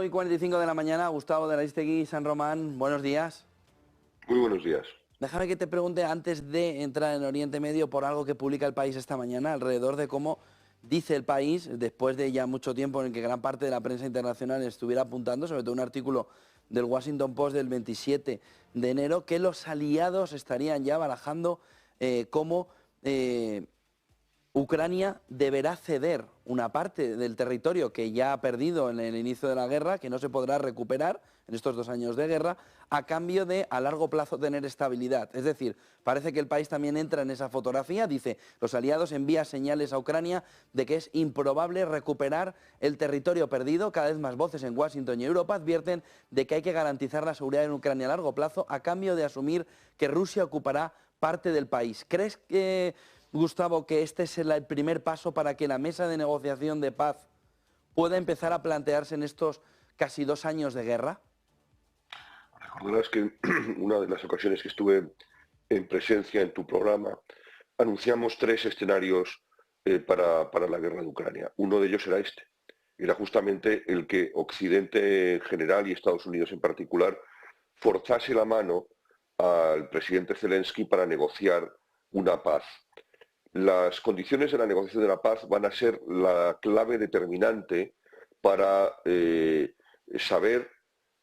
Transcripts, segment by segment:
8:45 de la mañana, Gustavo de Ariztegui, San Román, buenos días. Muy buenos días. Déjame que te pregunte antes de entrar en Oriente Medio por algo que publica El País esta mañana, alrededor de cómo dice El País, después de ya mucho tiempo en el que gran parte de la prensa internacional estuviera apuntando, sobre todo un artículo del Washington Post del 27 de enero, que los aliados estarían ya barajando cómo Ucrania deberá ceder una parte del territorio que ya ha perdido en el inicio de la guerra, que no se podrá recuperar en estos 2 años de guerra, a cambio de a largo plazo tener estabilidad. Es decir, parece que El País también entra en esa fotografía, dice, los aliados envían señales a Ucrania de que es improbable recuperar el territorio perdido. Cada vez más voces en Washington y Europa advierten de que hay que garantizar la seguridad en Ucrania a largo plazo a cambio de asumir que Rusia ocupará parte del país. ¿Crees que, Gustavo, que este es el primer paso para que la mesa de negociación de paz pueda empezar a plantearse en estos casi 2 años de guerra? Recordarás que una de las ocasiones que estuve en presencia en tu programa anunciamos 3 escenarios para la guerra de Ucrania. Uno de ellos era este. Era justamente el que Occidente en general y Estados Unidos en particular forzase la mano al presidente Zelensky para negociar una paz. Las condiciones de la negociación de la paz van a ser la clave determinante para saber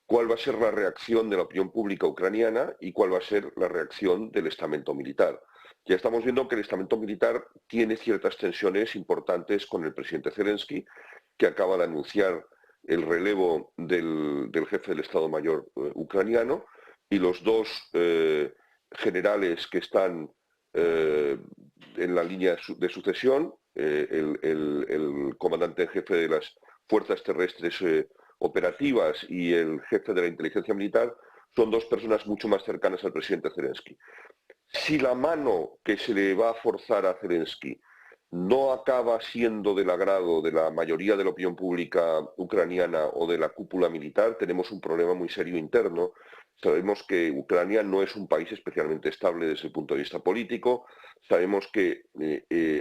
cuál va a ser la reacción de la opinión pública ucraniana y cuál va a ser la reacción del estamento militar. Ya estamos viendo que el estamento militar tiene ciertas tensiones importantes con el presidente Zelensky, que acaba de anunciar el relevo del jefe del Estado Mayor ucraniano, y los 2 generales que están en la línea de sucesión, el comandante en jefe de las fuerzas terrestres operativas y el jefe de la inteligencia militar, son 2 personas mucho más cercanas al presidente Zelensky. Si la mano que se le va a forzar a Zelensky no acaba siendo del agrado de la mayoría de la opinión pública ucraniana o de la cúpula militar, tenemos un problema muy serio interno. Sabemos que Ucrania no es un país especialmente estable desde el punto de vista político. Sabemos que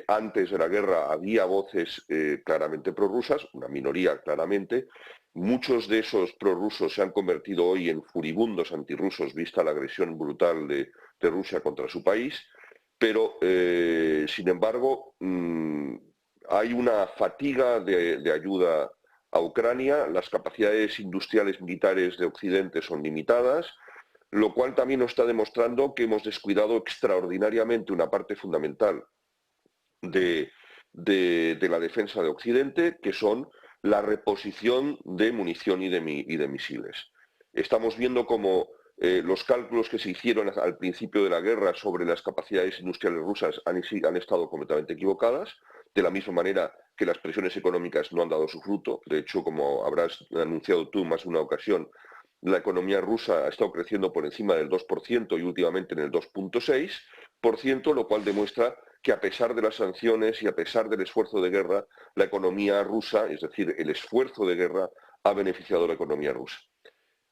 antes de la guerra había voces claramente prorrusas, una minoría claramente. Muchos de esos prorrusos se han convertido hoy en furibundos antirrusos, vista la agresión brutal de Rusia contra su país. Pero, sin embargo, hay una fatiga de ayuda a Ucrania, las capacidades industriales militares de Occidente son limitadas, lo cual también nos está demostrando que hemos descuidado extraordinariamente una parte fundamental de la defensa de Occidente, que son la reposición de munición y de misiles. Estamos viendo cómo los cálculos que se hicieron al principio de la guerra sobre las capacidades industriales rusas han estado completamente equivocadas, de la misma manera que las presiones económicas no han dado su fruto. De hecho, como habrás anunciado tú más de una ocasión, la economía rusa ha estado creciendo por encima del 2% y últimamente en el 2,6%, lo cual demuestra que a pesar de las sanciones y a pesar del esfuerzo de guerra, la economía rusa, es decir, el esfuerzo de guerra, ha beneficiado a la economía rusa.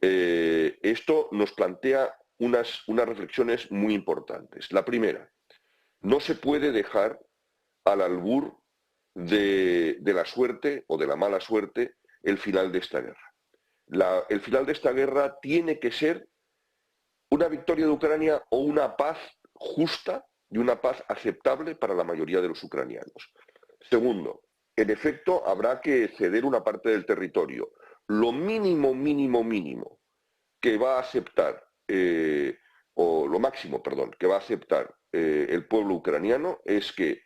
Esto nos plantea unas reflexiones muy importantes. La primera, no se puede dejar al albur de la suerte o de la mala suerte el final de esta guerra. El final de esta guerra tiene que ser una victoria de Ucrania o una paz justa y una paz aceptable para la mayoría de los ucranianos. Segundo, en efecto, habrá que ceder una parte del territorio. Lo mínimo que va a aceptar, o lo máximo, perdón, que va a aceptar el pueblo ucraniano es que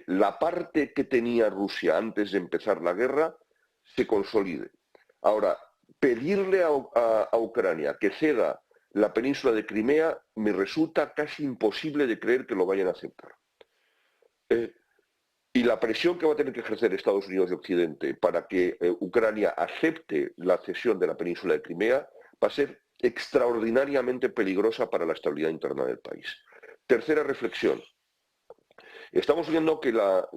la parte que tenía Rusia antes de empezar la guerra se consolide. Ahora, pedirle a Ucrania que ceda la península de Crimea me resulta casi imposible de creer que lo vayan a aceptar. Y la presión que va a tener que ejercer Estados Unidos y Occidente para que Ucrania acepte la cesión de la península de Crimea va a ser extraordinariamente peligrosa para la estabilidad interna del país. Tercera reflexión. Estamos viendo que la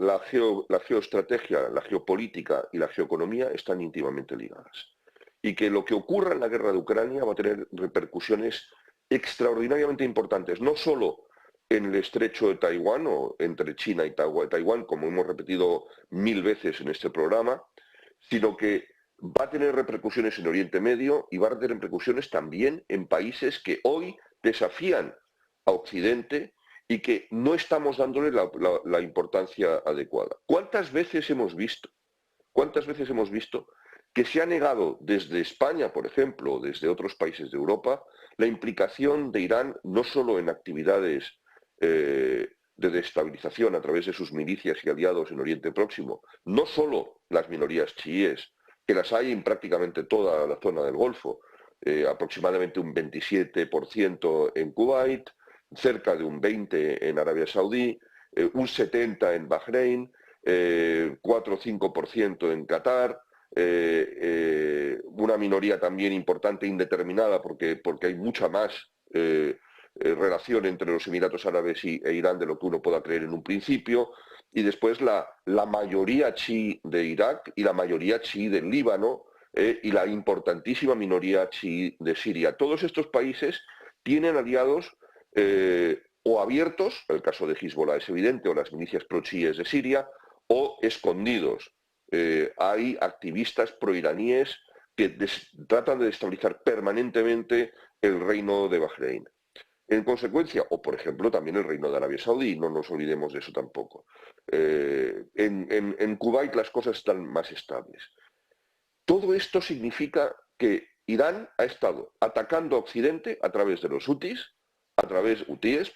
geoestrategia, la geopolítica y la geoeconomía están íntimamente ligadas. Y que lo que ocurra en la guerra de Ucrania va a tener repercusiones extraordinariamente importantes, no solo en el estrecho de Taiwán o entre China y Taiwán, como hemos repetido 1000 veces en este programa, sino que va a tener repercusiones en Oriente Medio y va a tener repercusiones también en países que hoy desafían a Occidente y que no estamos dándole la importancia adecuada. ¿Cuántas veces hemos visto que se ha negado desde España, por ejemplo, o desde otros países de Europa, la implicación de Irán no solo en actividades de desestabilización a través de sus milicias y aliados en Oriente Próximo, no solo las minorías chiíes, que las hay en prácticamente toda la zona del Golfo, aproximadamente un 27% en Kuwait, cerca de un 20% en Arabia Saudí, un 70% en Bahrein, 4 o 5% en Qatar, una minoría también importante, indeterminada, porque hay mucha más relación entre los Emiratos Árabes e Irán de lo que uno pueda creer en un principio, y después la mayoría chií de Irak y la mayoría chií del Líbano, y la importantísima minoría chií de Siria. Todos estos países tienen aliados o abiertos, el caso de Hezbollah es evidente, o las milicias pro-chiíes de Siria, o escondidos. Hay activistas proiraníes que tratan de destabilizar permanentemente el reino de Bahrein. En consecuencia, o por ejemplo también el reino de Arabia Saudí, no nos olvidemos de eso tampoco. En Kuwait las cosas están más estables. Todo esto significa que Irán ha estado atacando a Occidente a través de los hutíes,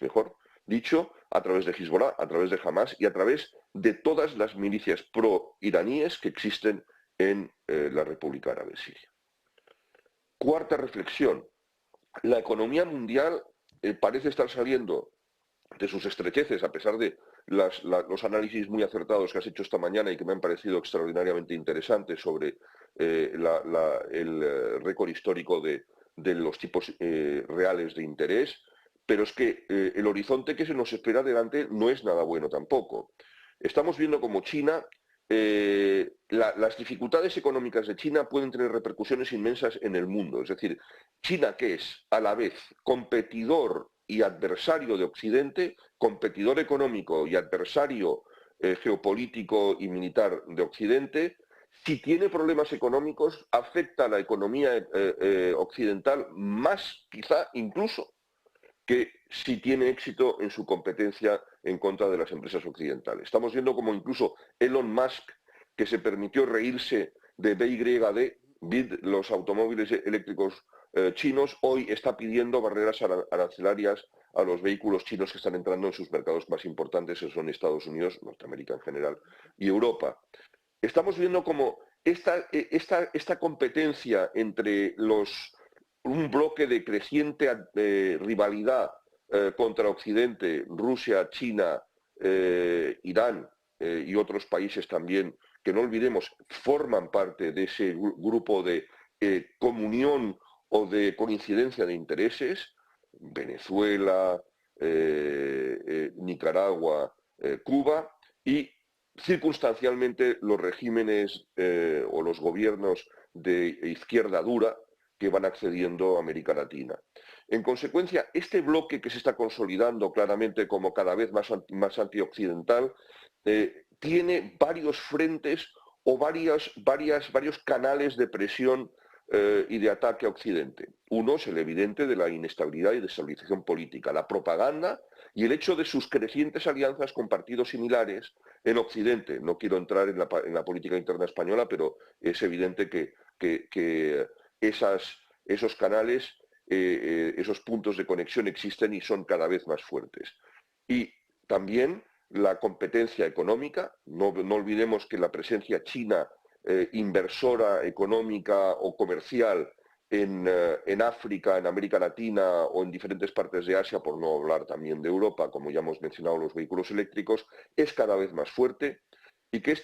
mejor dicho, a través de Hezbollah, a través de Hamas y a través de todas las milicias pro-iraníes que existen en la República Árabe Siria. Cuarta reflexión. La economía mundial parece estar saliendo de sus estrecheces, a pesar de los análisis muy acertados que has hecho esta mañana y que me han parecido extraordinariamente interesantes sobre el récord histórico de los tipos reales de interés, pero es que el horizonte que se nos espera adelante no es nada bueno tampoco. Estamos viendo como China, las dificultades económicas de China pueden tener repercusiones inmensas en el mundo. Es decir, China, que es a la vez competidor y adversario de Occidente, competidor económico y adversario geopolítico y militar de Occidente, si tiene problemas económicos, afecta a la economía occidental más, quizá incluso, que si tiene éxito en su competencia en contra de las empresas occidentales. Estamos viendo como incluso Elon Musk, que se permitió reírse de BYD, los automóviles eléctricos chinos, hoy está pidiendo barreras arancelarias a los vehículos chinos que están entrando en sus mercados más importantes, que son Estados Unidos, Norteamérica en general, y Europa. Estamos viendo como esta competencia entre un bloque de creciente rivalidad contra Occidente, Rusia, China, Irán y otros países también, que no olvidemos, forman parte de ese grupo de comunión o de coincidencia de intereses, Venezuela, Nicaragua, Cuba, y circunstancialmente los regímenes o los gobiernos de izquierda dura que van accediendo a América Latina. En consecuencia, este bloque que se está consolidando claramente como cada vez más antioccidental tiene varios frentes o varios canales de presión y de ataque a Occidente. Uno es el evidente de la inestabilidad y desestabilización política, la propaganda y el hecho de sus crecientes alianzas con partidos similares en Occidente. No quiero entrar en la política interna española, pero es evidente que esos canales, esos puntos de conexión existen y son cada vez más fuertes. Y también la competencia económica. No olvidemos que la presencia china inversora económica o comercial en África, en América Latina o en diferentes partes de Asia, por no hablar también de Europa, como ya hemos mencionado, los vehículos eléctricos, es cada vez más fuerte y que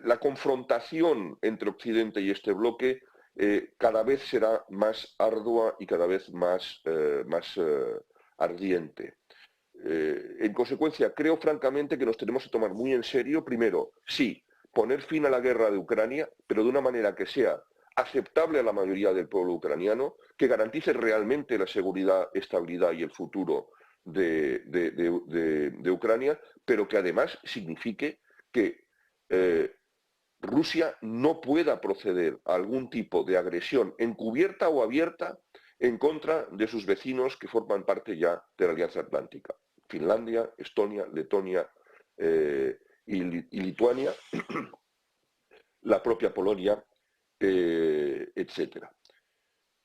la confrontación entre Occidente y este bloque cada vez será más ardua y cada vez más ardiente. En consecuencia, creo francamente que nos tenemos que tomar muy en serio, primero, sí, poner fin a la guerra de Ucrania, pero de una manera que sea aceptable a la mayoría del pueblo ucraniano, que garantice realmente la seguridad, estabilidad y el futuro de Ucrania, pero que además signifique que Rusia no pueda proceder a algún tipo de agresión encubierta o abierta en contra de sus vecinos que forman parte ya de la Alianza Atlántica. Finlandia, Estonia, Letonia y Lituania, la propia Polonia, etcétera.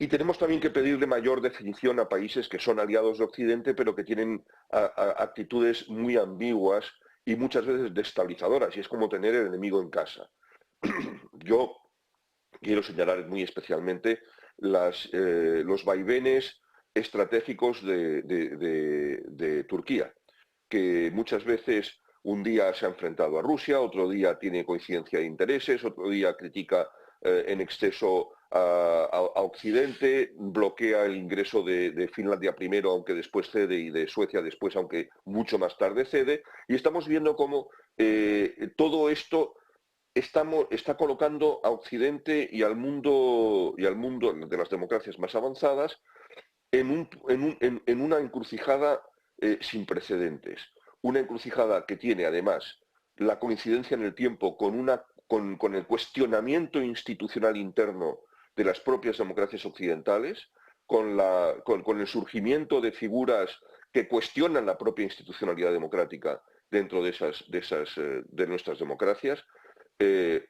Y tenemos también que pedirle mayor definición a países que son aliados de Occidente, pero que tienen actitudes muy ambiguas y muchas veces destabilizadoras, y es como tener el enemigo en casa. Yo quiero señalar muy especialmente los vaivenes estratégicos de Turquía, que muchas veces un día se ha enfrentado a Rusia, otro día tiene coincidencia de intereses, otro día critica en exceso a Occidente, bloquea el ingreso de Finlandia primero, aunque después cede, y de Suecia después, aunque mucho más tarde cede, y estamos viendo cómo todo esto está colocando a Occidente y al mundo de las democracias más avanzadas en una encrucijada sin precedentes. Una encrucijada que tiene además la coincidencia en el tiempo con el cuestionamiento institucional interno de las propias democracias occidentales, con el surgimiento de figuras que cuestionan la propia institucionalidad democrática dentro de nuestras democracias, el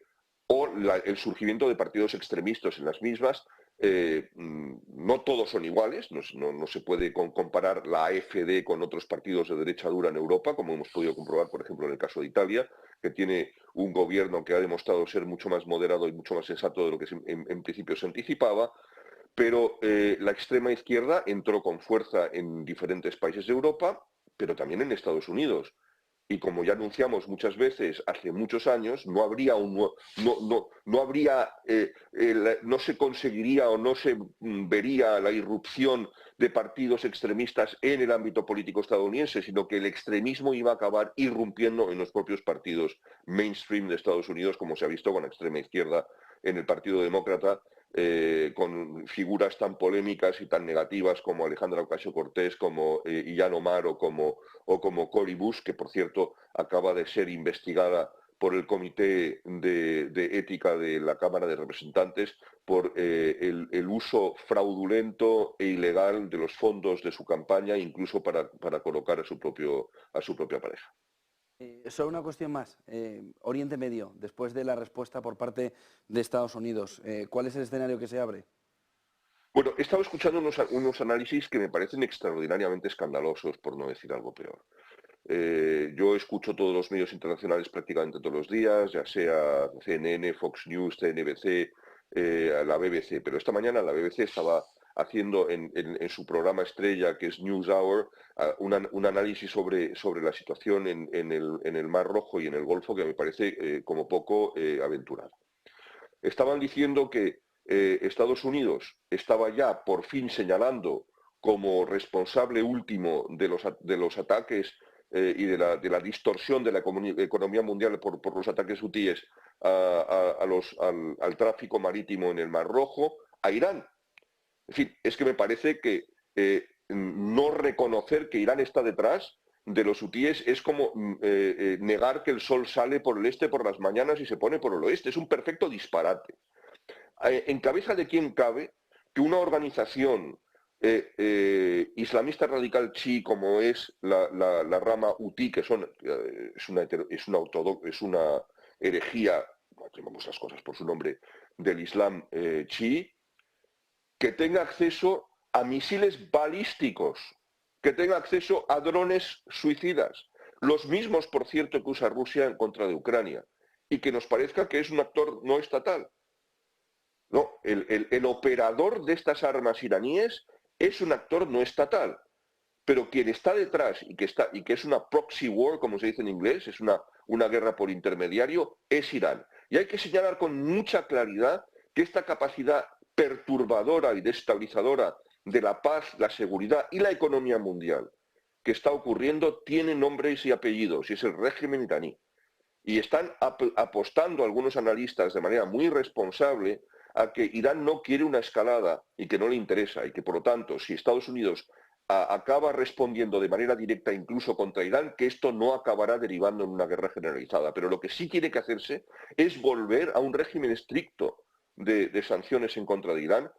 surgimiento de partidos extremistas en las mismas. No todos son iguales, no se puede comparar la AfD con otros partidos de derecha dura en Europa, como hemos podido comprobar, por ejemplo, en el caso de Italia, que tiene un gobierno que ha demostrado ser mucho más moderado y mucho más sensato de lo que en principio se anticipaba, pero la extrema izquierda entró con fuerza en diferentes países de Europa, pero también en Estados Unidos. Y como ya anunciamos muchas veces hace muchos años, no se conseguiría o no se vería la irrupción de partidos extremistas en el ámbito político estadounidense, sino que el extremismo iba a acabar irrumpiendo en los propios partidos mainstream de Estados Unidos, como se ha visto con la extrema izquierda en el Partido Demócrata, con figuras tan polémicas y tan negativas como Alejandra Ocasio-Cortez, como Ilhan Omar o como Cori Bush, que por cierto acaba de ser investigada por el Comité de Ética de la Cámara de Representantes por el uso fraudulento e ilegal de los fondos de su campaña, incluso para colocar a su propia pareja. Solo una cuestión más. Oriente Medio, después de la respuesta por parte de Estados Unidos, ¿cuál es el escenario que se abre? Bueno, he estado escuchando unos análisis que me parecen extraordinariamente escandalosos, por no decir algo peor. Yo escucho todos los medios internacionales prácticamente todos los días, ya sea CNN, Fox News, CNBC, la BBC, pero esta mañana la BBC estaba haciendo en su programa estrella, que es NewsHour, un análisis sobre la situación en el Mar Rojo y en el Golfo que me parece como poco aventurado. Estaban diciendo que Estados Unidos estaba ya por fin señalando como responsable último de los ataques y de la distorsión de la economía mundial por los ataques hutíes al tráfico marítimo en el Mar Rojo, a Irán. En fin, es que me parece que no reconocer que Irán está detrás de los hutíes es como negar que el sol sale por el este por las mañanas y se pone por el oeste. Es un perfecto disparate. ¿En cabeza de quién cabe que una organización islamista radical chií, como es la rama hutí, que es una herejía, llamamos las cosas por su nombre, del Islam chií, que tenga acceso a misiles balísticos, que tenga acceso a drones suicidas, los mismos, por cierto, que usa Rusia en contra de Ucrania, y que nos parezca que es un actor no estatal? No, el operador de estas armas iraníes es un actor no estatal, pero quien está detrás y que es una proxy war, como se dice en inglés, es una guerra por intermediario, es Irán. Y hay que señalar con mucha claridad que esta capacidad perturbadora y destabilizadora de la paz, la seguridad y la economía mundial que está ocurriendo tiene nombres y apellidos, y es el régimen iraní. Y están apostando algunos analistas de manera muy responsable a que Irán no quiere una escalada y que no le interesa, y que por lo tanto, si Estados Unidos acaba respondiendo de manera directa incluso contra Irán, que esto no acabará derivando en una guerra generalizada. Pero lo que sí tiene que hacerse es volver a un régimen estricto de sanciones en contra de Irán,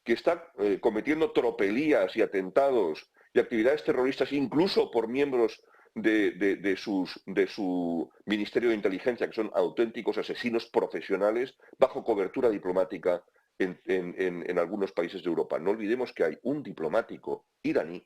que está cometiendo tropelías y atentados y actividades terroristas incluso por miembros de su Ministerio de Inteligencia, que son auténticos asesinos profesionales bajo cobertura diplomática en algunos países de Europa. No olvidemos que hay un diplomático iraní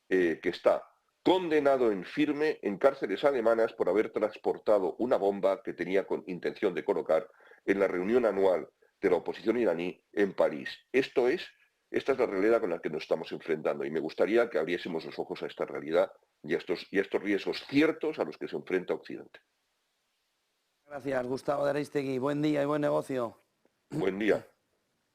que está condenado en firme en cárceles alemanas por haber transportado una bomba que tenía con intención de colocar en la reunión anual de la oposición iraní en París. Esta es la realidad con la que nos estamos enfrentando y me gustaría que abriésemos los ojos a esta realidad y a estos riesgos ciertos a los que se enfrenta Occidente. Gracias, Gustavo de Arístegui. Buen día y buen negocio. Buen día.